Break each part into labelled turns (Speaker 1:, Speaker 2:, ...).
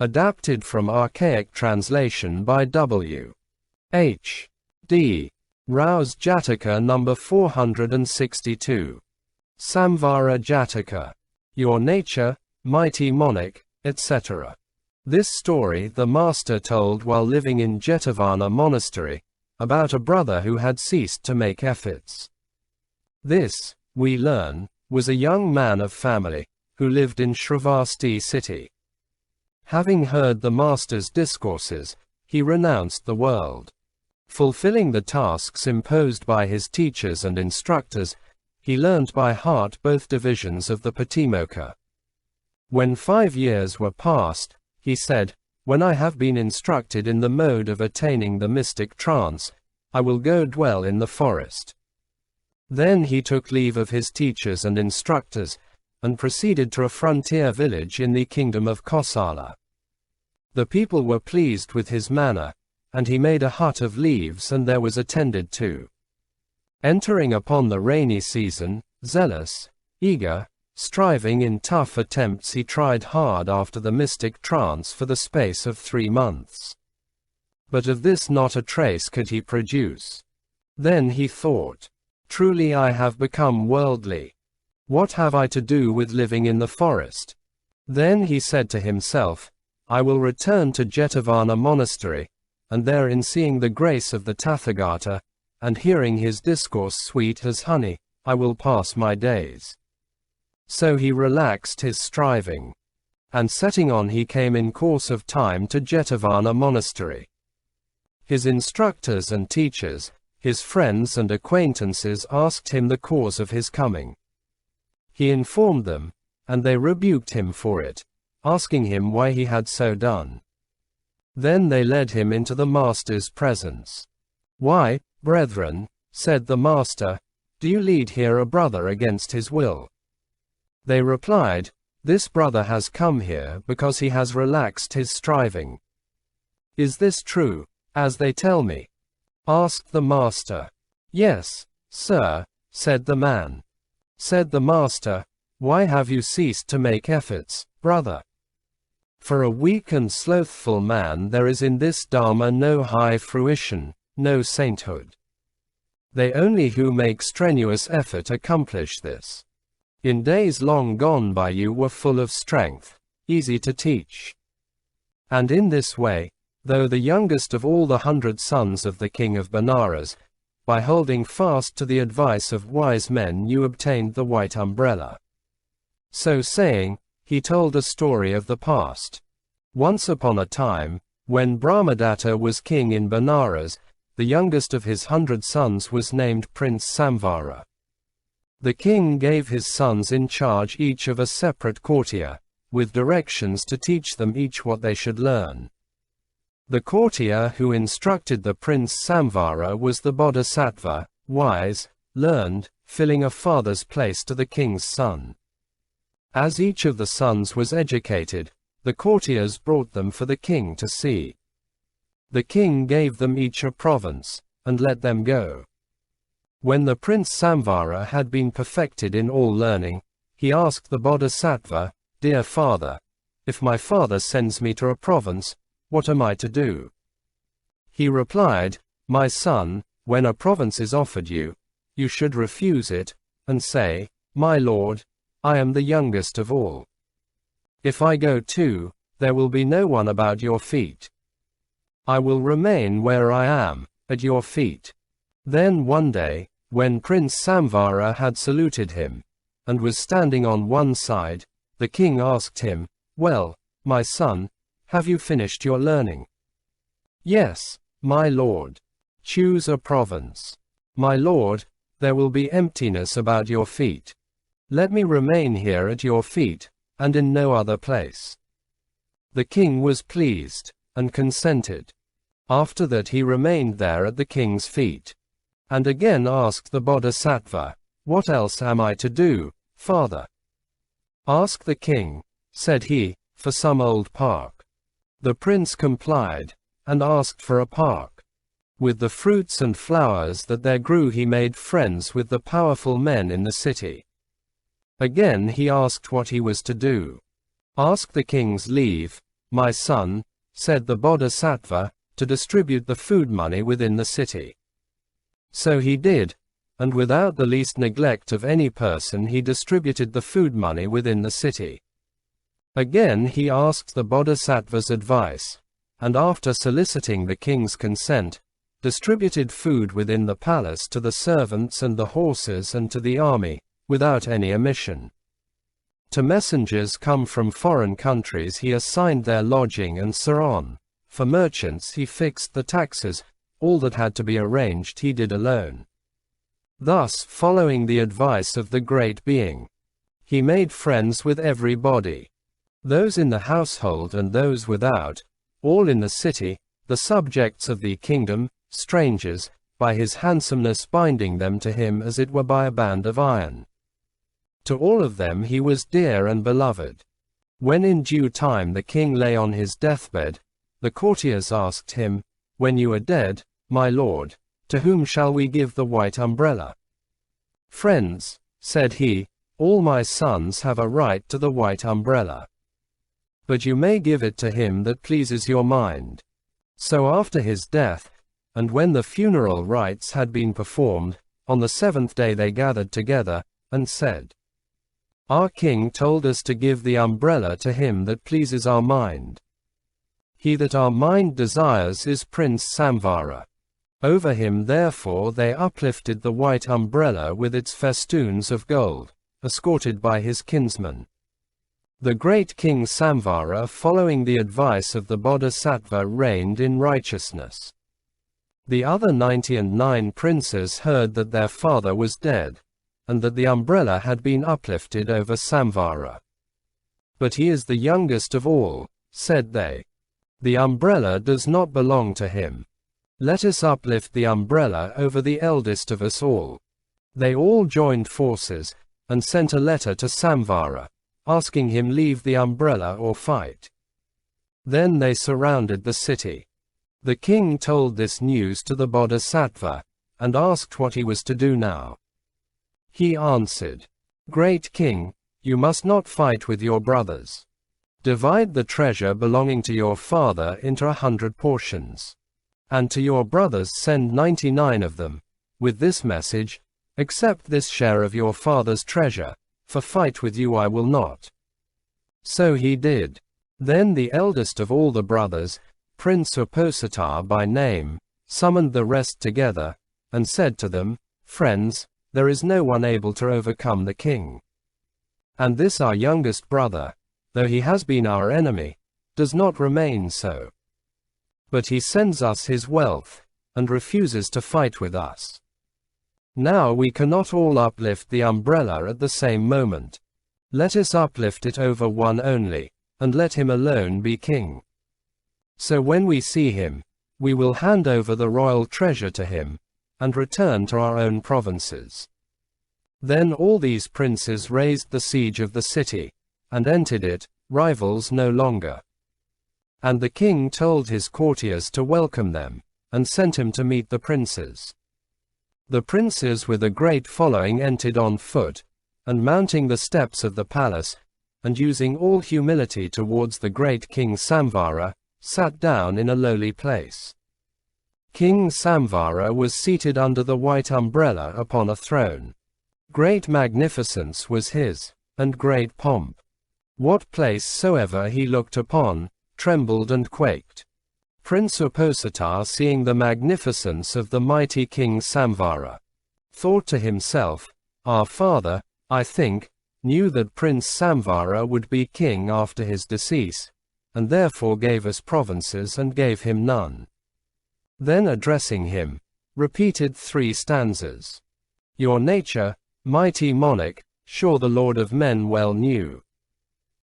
Speaker 1: Adapted from archaic translation by W.H.D. Rouse Jataka number 462. Saṁvara-Jātaka Your Nature, Mighty Monarch, etc. This story the master told while living in Jetavana monastery, about a brother who had ceased to make efforts. This, we learn, was a young man of family, who lived in Shravasti city. Having heard the master's discourses, he renounced the world. Fulfilling the tasks imposed by his teachers and instructors, he learned by heart both divisions of the Patimokkha. When 5 years were past, he said, "When I have been instructed in the mode of attaining the mystic trance, I will go dwell in the forest." Then he took leave of his teachers and instructors, and proceeded to a frontier village in the kingdom of Kosala. The people were pleased with his manner, and he made a hut of leaves and there was attended to. Entering upon the rainy season, zealous, eager, striving in tough attempts, he tried hard after the mystic trance for the space of 3 months. But of this not a trace could he produce. Then he thought, "Truly I have become worldly. What have I to do with living in the forest?" Then he said to himself, "I will return to Jetavana monastery, and therein seeing the grace of the Tathagata, and hearing his discourse sweet as honey, I will pass my days." So he relaxed his striving. And setting on he came in course of time to Jetavana monastery. His instructors and teachers, his friends and acquaintances asked him the cause of his coming. He informed them, and they rebuked him for it, asking him why he had so done. Then they led him into the master's presence. "Why, brethren," said the master, "do you lead here a brother against his will?" They replied, "This brother has come here because he has relaxed his striving." "Is this true, as they tell me?" asked the master. "Yes, sir," said the man. Said the master, "Why have you ceased to make efforts, brother? For a weak and slothful man there is in this Dharma no high fruition, no sainthood. They only who make strenuous effort accomplish this. In days long gone by you were full of strength, easy to teach. And in this way, though the youngest of all the 100 sons of the king of Benares, by holding fast to the advice of wise men you obtained the white umbrella." So saying, he told a story of the past. Once upon a time, when Brahmadatta was king in Benares, the youngest of his 100 sons was named Prince Saṁvara. The king gave his sons in charge each of a separate courtier, with directions to teach them each what they should learn. The courtier who instructed the Prince Saṁvara was the Bodhisattva, wise, learned, filling a father's place to the king's son. As each of the sons was educated, the courtiers brought them for the king to see. The king gave them each a province, and let them go. When the Prince Saṁvara had been perfected in all learning, he asked the Bodhisattva, "Dear father, if my father sends me to a province, what am I to do?" He replied, "My son, when a province is offered you, you should refuse it, and say, 'My lord, I am the youngest of all. If I go too, there will be no one about your feet. I will remain where I am, at your feet.'" Then one day, when Prince Saṁvara had saluted him, and was standing on one side, the king asked him, "Well, my son, have you finished your learning?" "Yes, my lord." "Choose a province." "My lord, there will be emptiness about your feet. Let me remain here at your feet, and in no other place." The king was pleased, and consented. After that he remained there at the king's feet, and again asked the Bodhisattva, "What else am I to do, father?" "Ask the king," said he, "for some old park." The prince complied, and asked for a park. With the fruits and flowers that there grew he made friends with the powerful men in the city. Again he asked what he was to do. "Ask the king's leave," "My son," said the bodhisattva, "to distribute the food money within the city." So he did, and without the least neglect of any person he distributed the food money within the city. Again he asked the bodhisattva's advice, and after soliciting the king's consent, distributed food within the palace to the servants and the horses and to the army, without any omission. To messengers come from foreign countries he assigned their lodging and so on. For merchants he fixed the taxes, all that had to be arranged he did alone. Thus, following the advice of the great being, he made friends with everybody, those in the household and those without, all in the city, the subjects of the kingdom, strangers, by his handsomeness binding them to him as it were by a band of iron. To all of them he was dear and beloved. When in due time the king lay on his deathbed, the courtiers asked him, "When you are dead, my lord, to whom shall we give the white umbrella?" "Friends," said he, "all my sons have a right to the white umbrella. But you may give it to him that pleases your mind." So after his death, and when the funeral rites had been performed, on the 7th day they gathered together, and said, "Our king told us to give the umbrella to him that pleases our mind. He that our mind desires is Prince Saṁvara. Over him therefore they uplifted the white umbrella with its festoons of gold, escorted by his kinsmen. The great King Saṁvara, following the advice of the bodhisattva, reigned in righteousness. The other 99 princes heard that their father was dead, and that the umbrella had been uplifted over Saṁvara. "But he is the youngest of all," said they. "The umbrella does not belong to him. Let us uplift the umbrella over the eldest of us all." They all joined forces, and sent a letter to Saṁvara, asking him leave the umbrella or fight. Then they surrounded the city. The king told this news to the bodhisattva, and asked what he was to do now. He answered, "Great king, you must not fight with your brothers. Divide the treasure belonging to your father into 100 portions. And to your brothers send 99 of them, with this message, accept this share of your father's treasure, for fight with you I will not." So he did. Then the eldest of all the brothers, Prince Uposatha by name, summoned the rest together, and said to them, "Friends, there is no one able to overcome the king. And this our youngest brother, though he has been our enemy, does not remain so. But he sends us his wealth, and refuses to fight with us. Now we cannot all uplift the umbrella at the same moment. Let us uplift it over one only, and let him alone be king. So when we see him, we will hand over the royal treasure to him, and return to our own provinces." Then all these princes raised the siege of the city, and entered it, rivals no longer. And the king told his courtiers to welcome them, and sent him to meet the princes. The princes with a great following entered on foot, and mounting the steps of the palace, and using all humility towards the great King Saṁvara, sat down in a lowly place. King Saṁvara was seated under the white umbrella upon a throne. Great magnificence was his, and great pomp. What place soever he looked upon, trembled and quaked. Prince Uposatha, seeing the magnificence of the mighty King Saṁvara, thought to himself, "Our father, I think, knew that Prince Saṁvara would be king after his decease, and therefore gave us provinces and gave him none." Then addressing him, repeated 3 stanzas. "Your nature, mighty monarch, sure the Lord of men well knew.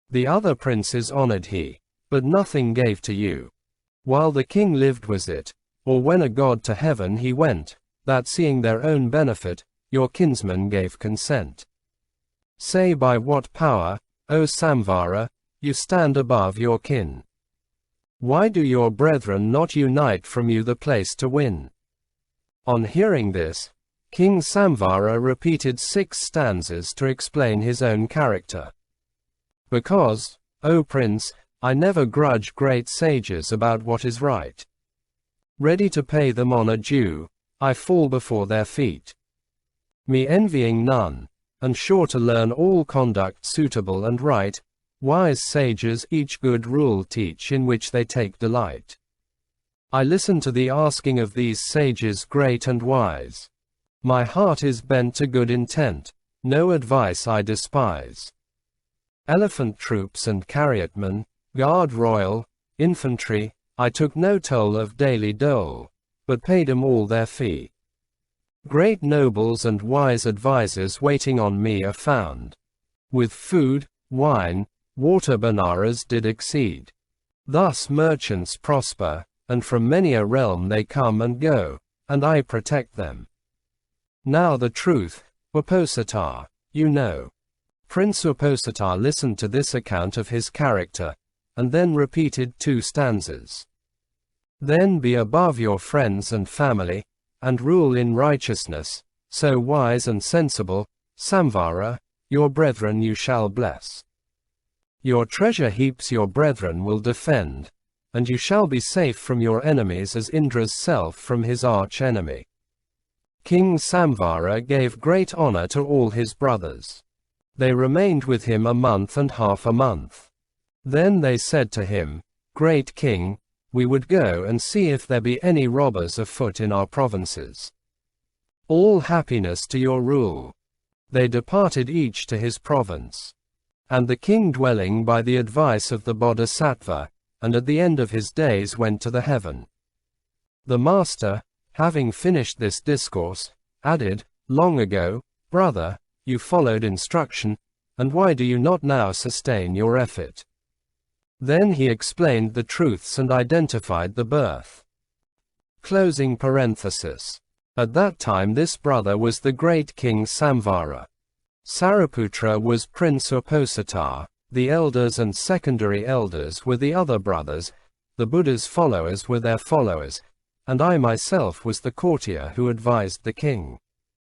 Speaker 1: The other princes honored he, but nothing gave to you. While the king lived was it, or when a god to heaven he went, that seeing their own benefit, your kinsmen gave consent. Say by what power, O Saṁvara, you stand above your kin? Why do your brethren not unite from you the place to win?" On hearing this, King Saṁvara repeated 6 stanzas to explain his own character. "Because, O prince, I never grudge great sages about what is right. Ready to pay them honor due, I fall before their feet. Me envying none, and sure to learn all conduct suitable and right, wise sages each good rule teach in which they take delight. I listen to the asking of these sages great and wise. My heart is bent to good intent, no advice I despise. Elephant troops and chariotmen, guard royal, infantry, I took no toll of daily dole, but paid 'em all their fee. Great nobles and wise advisers waiting on me are found. With food, wine, water Benaras did exceed. Thus merchants prosper, and from many a realm they come and go, and I protect them. Now the truth, Uposatha, you know. Prince Uposatha listened to this account of his character, and then repeated 2 stanzas. Then be above your friends and family, and rule in righteousness, so wise and sensible, Saṁvara, your brethren you shall bless. Your treasure heaps your brethren will defend, and you shall be safe from your enemies as Indra's self from his arch-enemy. King Saṁvara gave great honor to all his brothers. They remained with him a month and half a month. Then they said to him, Great King, we would go and see if there be any robbers afoot in our provinces. All happiness to your rule. They departed each to his province. And the king dwelling by the advice of the Bodhisattva, and at the end of his days went to the heaven. The master, having finished this discourse, added, Long ago, brother, you followed instruction, and why do you not now sustain your effort? Then he explained the truths and identified the birth. Closing parenthesis. At that time this brother was the great King Saṁvara. Sariputra was Prince Uposatha, the elders and secondary elders were the other brothers, the Buddha's followers were their followers, and I myself was the courtier who advised the king.